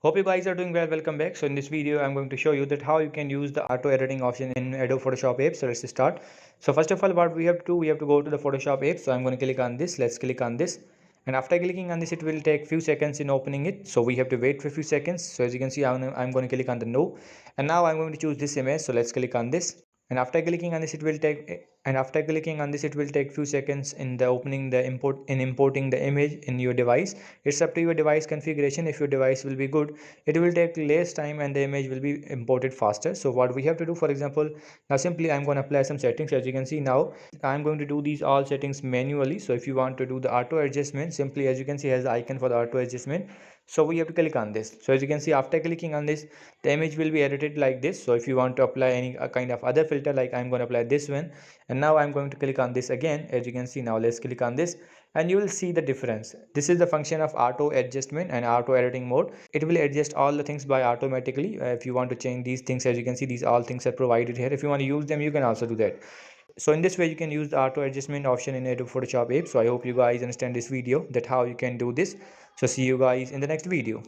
Hope you guys are doing well. Welcome back. So in this video, I'm going to show you that how you can use the auto editing option in Adobe Photoshop app. So let's start. So first of all, what we have to do, we have to go to the Photoshop app. So I'm going to click on this. Let's click on this. And after clicking on this, it will take few seconds in opening it. So we have to wait for a few seconds. So as you can see, I'm going to click on the no. And now I'm going to choose this image. So let's click on this. And after clicking on this, it will take few seconds in the opening the importing the image in your device. It's up to your device configuration. If your device will be good, it will take less time and the image will be imported faster. So what we have to do, for example, now simply I'm going to apply some settings. As you can see, now I'm going to do these all settings manually. So if you want to do the auto adjustment, simply as you can see has the icon for the auto adjustment. So we have to click on this. So as you can see, after clicking on this, the image will be edited like this. So if you want to apply any kind of other filter, like I'm going to apply this one, and now I'm going to click on this again. As you can see, now let's click on this and you will see the difference. This is the function of auto adjustment and auto editing mode. It will adjust all the things by automatically. If you want to change these things, as you can see, these all things are provided here. If you want to use them, you can also do that. So in this way, you can use the auto adjustment option in Adobe Photoshop app. So I hope you guys understand this video, that how you can do this. So see you guys in the next video.